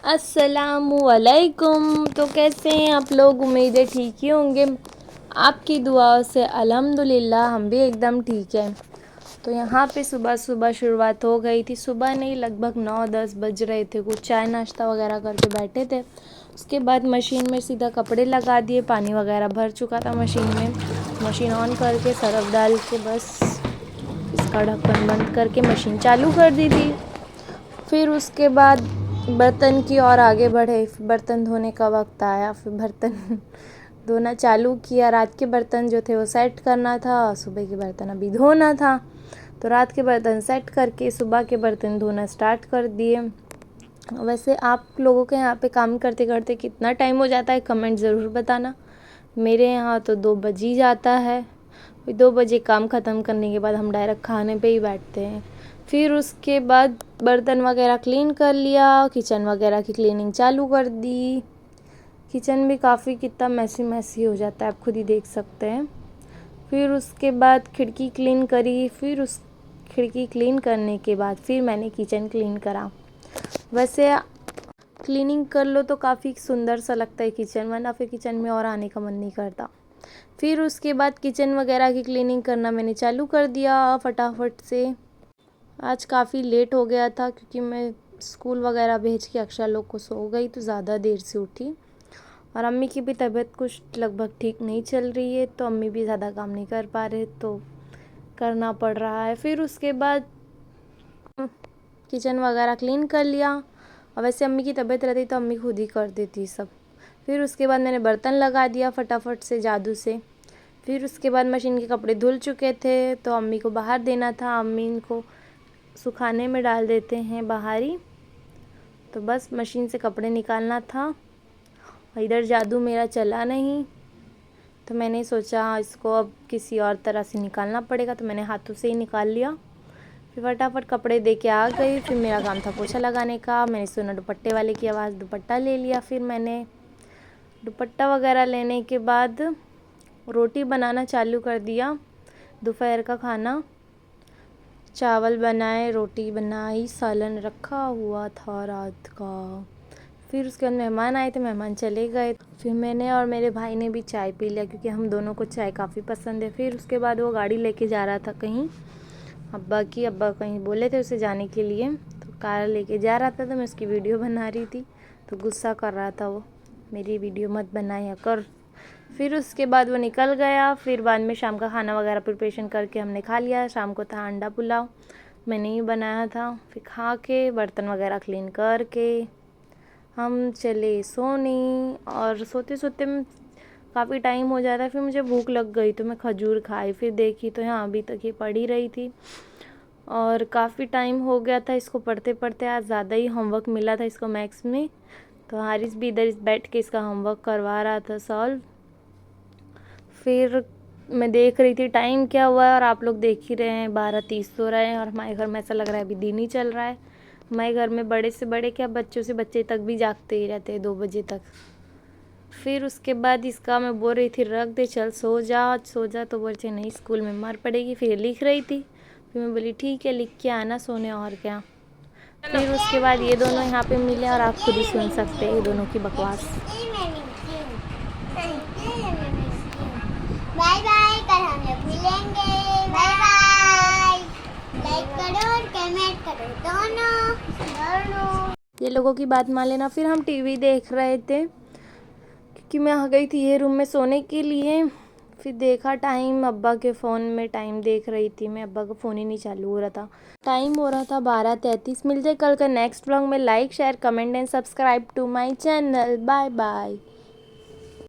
अस्सलामुअलैकुम। तो कैसे हैं आप लोग? उम्मीद है ठीक ही होंगे। आपकी दुआओं से अल्हम्दुलिल्लाह हम भी एकदम ठीक हैं। तो यहाँ पे सुबह सुबह शुरुआत हो गई थी। सुबह नहीं, लगभग 9-10 बज रहे थे। कुछ चाय नाश्ता वगैरह करके बैठे थे। उसके बाद मशीन में सीधा कपड़े लगा दिए। पानी वगैरह भर चुका था मशीन में। मशीन ऑन करके सरफ डाल के बस इसका ढक्कन बंद करके मशीन चालू कर दी थी। फिर उसके बाद बर्तन की ओर आगे बढ़े। बर्तन धोने का वक्त आया, फिर बर्तन धोना चालू किया। रात के बर्तन जो थे वो सेट करना था, सुबह के बर्तन अभी धोना था। तो रात के बर्तन सेट करके सुबह के बर्तन धोना स्टार्ट कर दिए। वैसे आप लोगों के यहाँ पे काम करते करते कितना टाइम हो जाता है, कमेंट ज़रूर बताना। मेरे यहाँ तो 2 बज ही जाता है। 2 बजे काम ख़त्म करने के बाद हम डायरेक्ट खाने पे ही बैठते हैं। फिर उसके बाद बर्तन वगैरह क्लीन कर लिया, किचन वगैरह की क्लीनिंग चालू कर दी। किचन भी काफ़ी कितना मैसी हो जाता है, आप खुद ही देख सकते हैं। फिर उसके बाद खिड़की क्लीन करी। फिर उस खिड़की क्लीन करने के बाद फिर मैंने किचन क्लीन करा। वैसे क्लीनिंग कर लो तो काफ़ी सुंदर सा लगता है किचन, वरना फिर किचन में और आने का मन नहीं करता। फिर उसके बाद किचन वगैरह की क्लीनिंग करना मैंने चालू कर दिया फटाफट से। आज काफ़ी लेट हो गया था क्योंकि मैं स्कूल वगैरह भेज के अक्षरा लोग को सो गई, तो ज़्यादा देर से उठी। और अम्मी की भी तबीयत कुछ लगभग ठीक नहीं चल रही है, तो अम्मी भी ज़्यादा काम नहीं कर पा रहे, तो करना पड़ रहा है। फिर उसके बाद किचन वगैरह क्लीन कर लिया। और वैसे अम्मी की तबीयत रहती तो अम्मी खुद ही कर देती सब। फिर उसके बाद मैंने बर्तन लगा दिया फटाफट से जादू से। फिर उसके बाद मशीन के कपड़े धुल चुके थे, तो अम्मी को बाहर देना था। अम्मी इनको सुखाने में डाल देते हैं बाहर ही, तो बस मशीन से कपड़े निकालना था। इधर जादू मेरा चला नहीं, तो मैंने सोचा इसको अब किसी और तरह से निकालना पड़ेगा, तो मैंने हाथों से ही निकाल लिया। फिर फटाफट कपड़े दे के आ गई। फिर मेरा काम था पोछा लगाने का। मैंने सुना दुपट्टे वाले की आवाज़, दुपट्टा ले लिया। फिर मैंने दुपट्टा वगैरह लेने के बाद रोटी बनाना चालू कर दिया। दोपहर का खाना, चावल बनाए, रोटी बनाई, सालन रखा हुआ था रात का। फिर उसके बाद मेहमान आए थे, मेहमान चले गए। फिर मैंने और मेरे भाई ने भी चाय पी लिया क्योंकि हम दोनों को चाय काफ़ी पसंद है। फिर उसके बाद वो गाड़ी लेके जा रहा था कहीं, अब्बा कहीं बोले थे उसे जाने के लिए, तो कार लेके जा रहा था। तो मैं उसकी वीडियो बना रही थी, तो गुस्सा कर रहा था वो, मेरी वीडियो मत बनाया कर। फिर उसके बाद वो निकल गया। फिर बाद में शाम का खाना वगैरह प्रिपरेशन करके हमने खा लिया। शाम को था अंडा पुलाव, मैंने ही बनाया था। फिर खा के बर्तन वगैरह क्लीन करके हम चले सोने। और सोते सोते काफ़ी टाइम हो जाता है। फिर मुझे भूख लग गई तो मैं खजूर खाई। फिर देखी तो यहाँ अभी तक ये पढ़ी रही थी और काफ़ी टाइम हो गया था इसको पढ़ते पढ़ते। आज ज़्यादा ही होमवर्क मिला था इसको मैथ्स में, तो हारिस भी इधर बैठ के इसका होमवर्क करवा रहा था सॉल्व। फिर मैं देख रही थी टाइम क्या हुआ है, और आप लोग देख ही रहे हैं 12:30 हो रहे हैं। और हमारे घर में ऐसा लग रहा है अभी दिन ही चल रहा है। हमारे घर में बड़े से बड़े क्या, बच्चों से बच्चे तक भी जागते ही रहते हैं 2 बजे तक। फिर उसके बाद इसका मैं बोल रही थी रख दे, चल सो जा, तो बोलते नहीं स्कूल में मार पड़ेगी। फिर लिख रही थी, फिर मैं बोली ठीक है लिख के आना सोने, और क्या। फिर उसके बाद ये दोनों यहाँ पे मिले और आप खुद ही सुन सकते हैं ये दोनों की बकवास। बाय बाय, कल हम लोग मिलेंगे। बाय बाय, लाइक करो और कमेंट करो दोनों। ये लोगों की बात मान लेना। फिर हम टीवी देख रहे थे क्योंकि मैं आ गई थी ये रूम में सोने के लिए। फिर देखा टाइम, अब्बा के फ़ोन में टाइम देख रही थी मैं, अब्बा का फ़ोन ही नहीं चालू हो रहा था। टाइम हो रहा था 12:33। मिलते कल का नेक्स्ट व्लॉग में। Like share comment and subscribe to my channel. Bye bye.